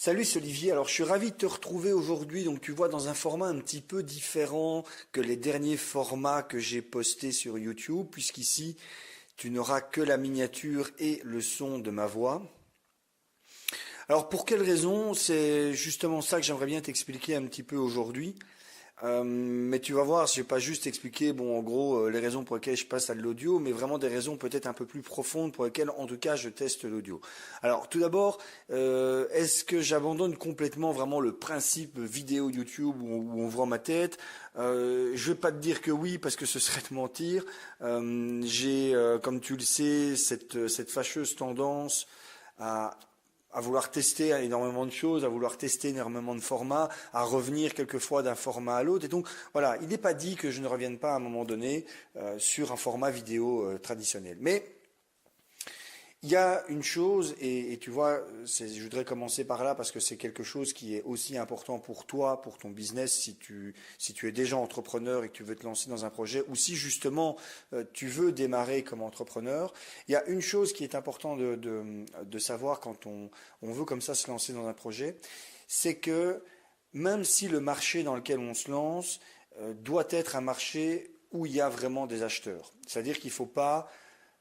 Salut, c'est Olivier. Alors, je suis ravi de te retrouver aujourd'hui. Donc, tu vois, dans un format un petit peu différent que les derniers formats que j'ai postés sur YouTube, puisqu'ici, tu n'auras que la miniature et le son de ma voix. Alors, pour quelle raison? C'est justement ça que j'aimerais bien t'expliquer un petit peu aujourd'hui. Mais tu vas voir, je vais pas juste expliquer, bon, en gros, les raisons pour lesquelles je passe à de l'audio, mais vraiment des raisons peut-être un peu plus profondes pour lesquelles, en tout cas, je teste l'audio. Alors, tout d'abord, est-ce que j'abandonne complètement vraiment le principe vidéo YouTube où on voit ma tête? Je vais pas te dire que oui, parce que ce serait te mentir. Comme tu le sais, cette fâcheuse tendance à vouloir tester énormément de choses, à vouloir tester énormément de formats, à revenir quelquefois d'un format à l'autre. Et donc, voilà, il n'est pas dit que je ne revienne pas à un moment donné sur un format vidéo traditionnel. Mais il y a une chose, et tu vois, je voudrais commencer par là parce que c'est quelque chose qui est aussi important pour toi, pour ton business, si tu es déjà entrepreneur et que tu veux te lancer dans un projet, ou si justement tu veux démarrer comme entrepreneur. Il y a une chose qui est importante de savoir quand on veut comme ça se lancer dans un projet, c'est que même si le marché dans lequel on se lance doit être un marché où il y a vraiment des acheteurs. C'est-à-dire qu'il ne faut pas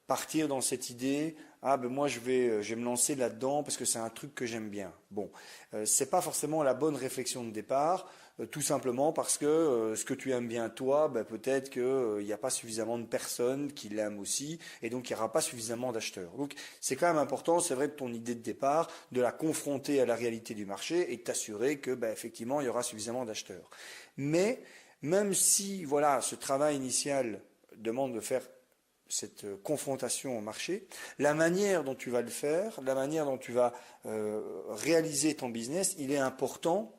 partir dans cette idée, ah ben moi je vais me lancer là-dedans parce que c'est un truc que j'aime bien. Bon, c'est pas forcément la bonne réflexion de départ, tout simplement parce que ce que tu aimes bien toi, ben peut-être qu'il n'y a pas suffisamment de personnes qui l'aiment aussi, et donc il n'y aura pas suffisamment d'acheteurs. Donc c'est quand même important, c'est vrai, de ton idée de départ, de la confronter à la réalité du marché et de t'assurer que ben, effectivement il y aura suffisamment d'acheteurs. Mais même si voilà ce travail initial demande de faire cette confrontation au marché, la manière dont tu vas le faire, la manière dont tu vas réaliser ton business, il est important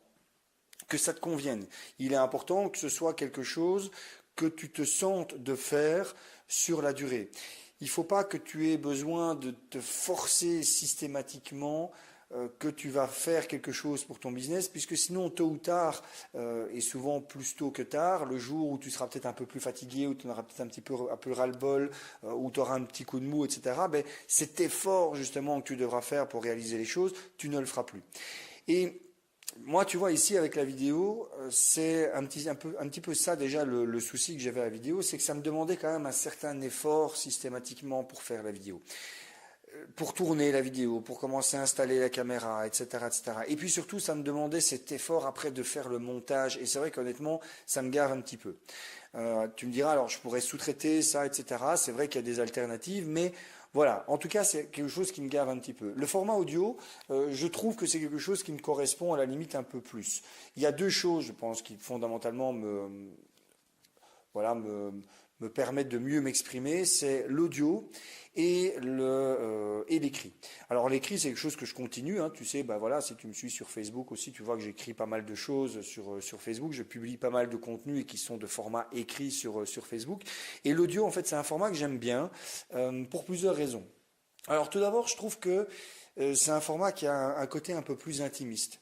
que ça te convienne. Il est important que ce soit quelque chose que tu te sentes de faire sur la durée. Il ne faut pas que tu aies besoin de te forcer systématiquement que tu vas faire quelque chose pour ton business, puisque sinon, tôt ou tard, et souvent plus tôt que tard, le jour où tu seras peut-être un peu plus fatigué, où tu auras peut-être un peu ras-le-bol, où tu auras un petit coup de mou, etc., ben, cet effort justement que tu devras faire pour réaliser les choses, tu ne le feras plus. Et moi, tu vois, ici, avec la vidéo, c'est un petit peu ça déjà le souci que j'avais à la vidéo, c'est que ça me demandait quand même un certain effort systématiquement pour faire la vidéo, pour tourner la vidéo, pour commencer à installer la caméra, etc., etc. Et puis surtout, ça me demandait cet effort après de faire le montage. Et c'est vrai qu'honnêtement, ça me gave un petit peu. Tu me diras, alors je pourrais sous-traiter ça, etc. C'est vrai qu'il y a des alternatives, mais voilà. En tout cas, c'est quelque chose qui me gave un petit peu. Le format audio, je trouve que c'est quelque chose qui me correspond à la limite un peu plus. Il y a deux choses, je pense, qui fondamentalement me permettent de mieux m'exprimer, c'est l'audio et l'écrit. Alors l'écrit, c'est quelque chose que je continue, hein, tu sais, bah voilà, si tu me suis sur Facebook aussi, tu vois que j'écris pas mal de choses sur Facebook, je publie pas mal de contenus et qui sont de format écrit sur Facebook. Et l'audio, en fait, c'est un format que j'aime bien pour plusieurs raisons. Alors tout d'abord, je trouve que c'est un format qui a un côté un peu plus intimiste.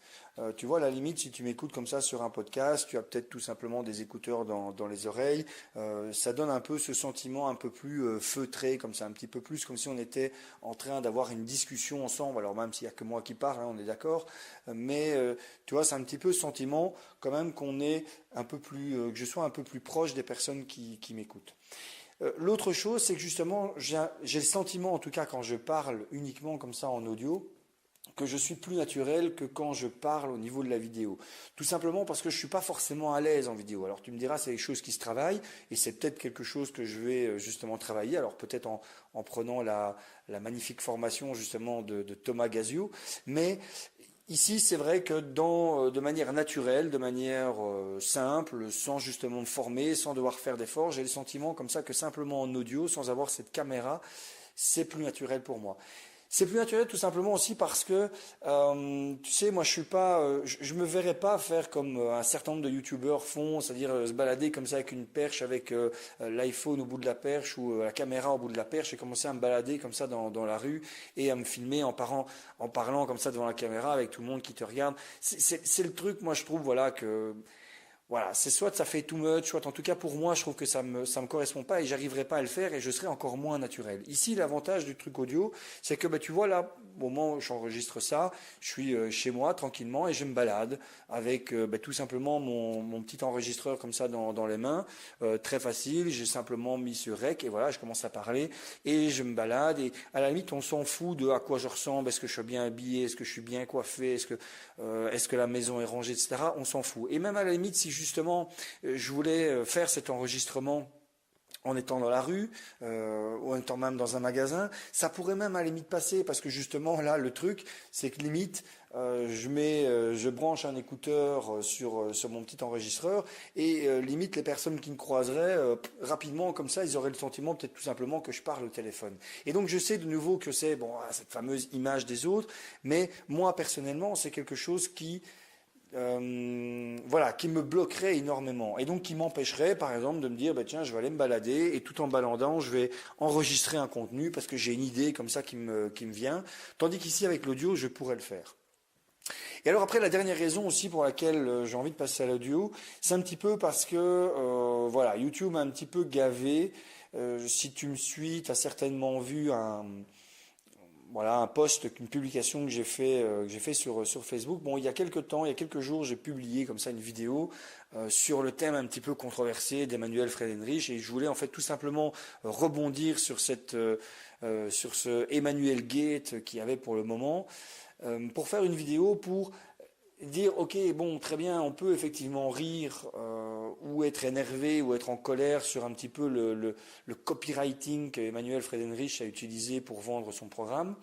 Tu vois, à la limite, si tu m'écoutes comme ça sur un podcast, tu as peut-être tout simplement des écouteurs dans les oreilles. Ça donne un peu ce sentiment un peu plus feutré, comme ça, un petit peu plus comme si on était en train d'avoir une discussion ensemble. Alors même s'il n'y a que moi qui parle, hein, on est d'accord. Mais tu vois, c'est un petit peu ce sentiment quand même qu'on est un peu plus, que je sois un peu plus proche des personnes qui m'écoutent. L'autre chose, c'est que justement, j'ai le sentiment, en tout cas quand je parle uniquement comme ça en audio, que je suis plus naturel que quand je parle au niveau de la vidéo. Tout simplement parce que je suis pas forcément à l'aise en vidéo. Alors tu me diras, c'est des choses qui se travaillent, et c'est peut-être quelque chose que je vais justement travailler. Alors peut-être en prenant la magnifique formation justement de Thomas Gazio, mais ici, c'est vrai que de manière naturelle, de manière simple, sans justement me former, sans devoir faire d'efforts, j'ai le sentiment comme ça que simplement en audio, sans avoir cette caméra, c'est plus naturel pour moi. C'est plus naturel tout simplement aussi parce que, tu sais, moi je suis pas, je me verrais pas faire comme un certain nombre de youtubeurs font, c'est-à-dire se balader comme ça avec une perche, avec l'iPhone au bout de la perche ou la caméra au bout de la perche et commencer à me balader comme ça dans la rue et à me filmer en parlant comme ça devant la caméra avec tout le monde qui te regarde. C'est le truc, moi je trouve, voilà, que Voilà, c'est soit ça fait too much, soit en tout cas pour moi, je trouve que ça me correspond pas et j'arriverai pas à le faire et je serai encore moins naturel. Ici, l'avantage du truc audio, c'est que bah, tu vois là, au moment où j'enregistre ça, je suis chez moi tranquillement et je me balade avec bah, tout simplement mon petit enregistreur comme ça dans les mains, très facile. J'ai simplement mis sur rec et voilà, je commence à parler et je me balade et à la limite, on s'en fout de à quoi je ressemble, est-ce que je suis bien habillé, est-ce que je suis bien coiffé, est-ce que la maison est rangée, etc. On s'en fout. Et même à la limite, si justement je voulais faire cet enregistrement en étant dans la rue ou en étant même dans un magasin, ça pourrait même à la limite passer parce que justement là le truc c'est que limite je branche un écouteur sur mon petit enregistreur et limite les personnes qui me croiseraient rapidement comme ça ils auraient le sentiment peut-être tout simplement que je parle au téléphone. Et donc je sais de nouveau que c'est bon cette fameuse image des autres, mais moi personnellement c'est quelque chose voilà, qui me bloquerait énormément et donc qui m'empêcherait par exemple de me dire bah, tiens je vais aller me balader et tout en baladant je vais enregistrer un contenu parce que j'ai une idée comme ça qui me vient, tandis qu'ici avec l'audio je pourrais le faire. Et alors après la dernière raison aussi pour laquelle j'ai envie de passer à l'audio, c'est un petit peu parce que voilà, YouTube m'a un petit peu gavé. Si tu me suis, tu as certainement vu voilà, un post, une publication que j'ai fait sur Facebook. Bon, il y a quelques temps, il y a quelques jours, j'ai publié comme ça une vidéo sur le thème un petit peu controversé d'Emmanuel Friedenreich et je voulais en fait tout simplement rebondir sur ce Emmanuel Gate qu'il y avait pour le moment pour faire une vidéo pour dire ok bon très bien on peut effectivement rire ou être énervé ou être en colère sur un petit peu le copywriting qu'Emmanuel Friedenreich a utilisé pour vendre son programme.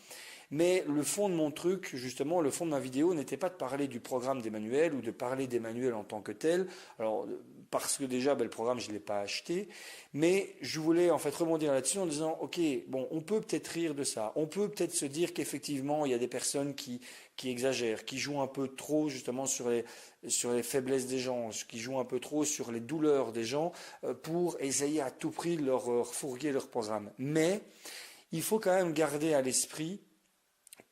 Mais le fond de mon truc, justement, le fond de ma vidéo n'était pas de parler du programme d'Emmanuel ou de parler d'Emmanuel en tant que tel. Alors, parce que déjà, ben, le programme, je ne l'ai pas acheté. Mais je voulais en fait rebondir là-dessus en disant, ok, bon, on peut peut-être rire de ça. On peut peut-être se dire qu'effectivement, il y a des personnes qui exagèrent, qui jouent un peu trop justement sur les faiblesses des gens, qui jouent un peu trop sur les douleurs des gens pour essayer à tout prix de leur refourguer leur programme. Mais il faut quand même garder à l'esprit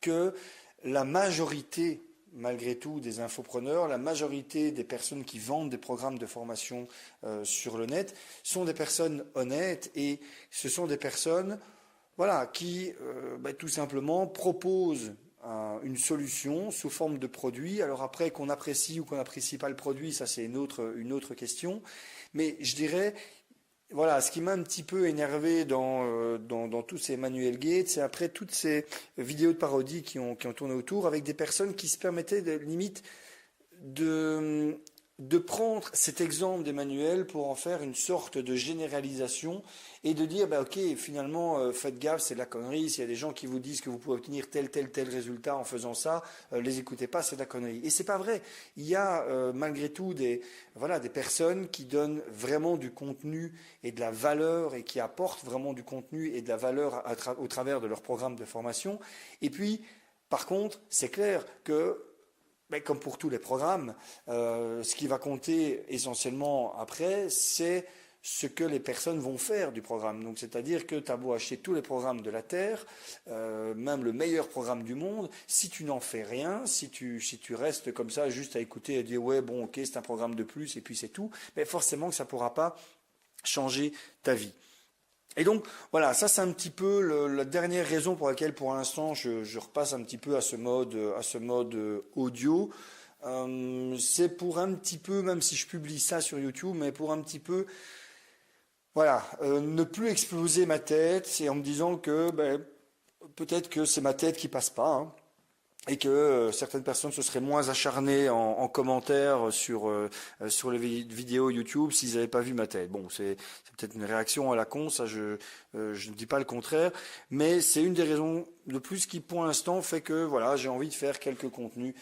que la majorité, malgré tout, des infopreneurs, la majorité des personnes qui vendent des programmes de formation sur le net sont des personnes honnêtes et ce sont des personnes voilà, qui tout simplement proposent une solution sous forme de produit. Alors après, qu'on apprécie ou qu'on n'apprécie pas le produit, ça c'est une autre question. Mais je dirais, voilà, ce qui m'a un petit peu énervé dans tous ces Manuel Gates, c'est après toutes ces vidéos de parodie qui ont tourné autour, avec des personnes qui se permettaient limite de prendre cet exemple d'Emmanuel pour en faire une sorte de généralisation et de dire, bah, ok, finalement, faites gaffe, c'est de la connerie. S'il y a des gens qui vous disent que vous pouvez obtenir tel résultat en faisant ça, les écoutez pas, c'est de la connerie. Et c'est pas vrai. Il y a malgré tout des personnes qui donnent vraiment du contenu et de la valeur et qui apportent vraiment du contenu et de la valeur au travers de leur programme de formation. Et puis, par contre, c'est clair que mais comme pour tous les programmes, ce qui va compter essentiellement après, c'est ce que les personnes vont faire du programme. Donc, c'est-à-dire que tu as beau acheter tous les programmes de la Terre, même le meilleur programme du monde, si tu n'en fais rien, si tu restes comme ça juste à écouter et dire ouais bon ok c'est un programme de plus et puis c'est tout, mais forcément que ça ne pourra pas changer ta vie. Et donc voilà, ça c'est un petit peu la dernière raison pour laquelle pour l'instant je repasse un petit peu à ce mode audio. C'est pour un petit peu, même si je publie ça sur YouTube, mais pour un petit peu, voilà, ne plus exploser ma tête et en me disant que peut-être que c'est ma tête qui passe pas. Hein. Et que certaines personnes se seraient moins acharnées en commentaire sur les vidéos YouTube s'ils n'avaient pas vu ma tête. Bon, c'est peut-être une réaction à la con, ça je ne dis pas le contraire, mais c'est une des raisons de plus qui pour l'instant fait que voilà j'ai envie de faire quelques contenus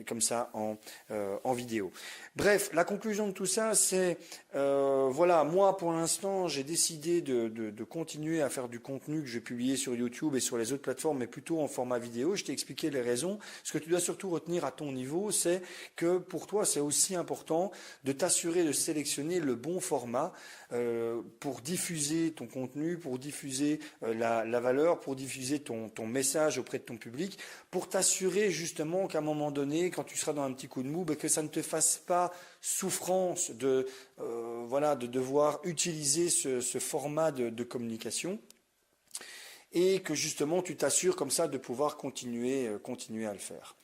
comme ça en vidéo. Bref, la conclusion de tout ça c'est voilà moi pour l'instant j'ai décidé de continuer à faire du contenu que je vais publier sur YouTube et sur les autres plateformes mais plutôt en format vidéo. Je t'ai expliqué les raisons. Ce que tu dois surtout retenir à ton niveau, c'est que pour toi, c'est aussi important de t'assurer de sélectionner le bon format pour diffuser ton contenu, pour diffuser la valeur, pour diffuser ton message auprès de ton public, pour t'assurer justement qu'à un moment donné, quand tu seras dans un petit coup de mou, que ça ne te fasse pas souffrance de devoir utiliser ce format de communication, et que justement tu t'assures comme ça de pouvoir continuer à le faire.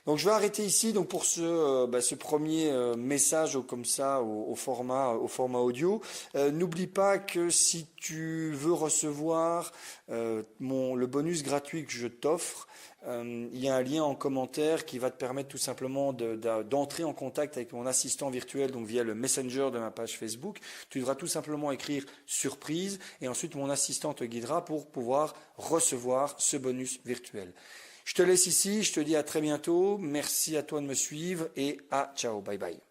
Donc je vais arrêter ici donc pour ce premier message comme ça au format audio. N'oublie pas que si tu veux recevoir le bonus gratuit que je t'offre, il y a un lien en commentaire qui va te permettre tout simplement d'entrer en contact avec mon assistant virtuel, donc via le Messenger de ma page Facebook. Tu devras tout simplement écrire surprise et ensuite mon assistant te guidera pour pouvoir recevoir ce bonus virtuel. Je te laisse ici, je te dis à très bientôt, merci à toi de me suivre et ciao, bye bye.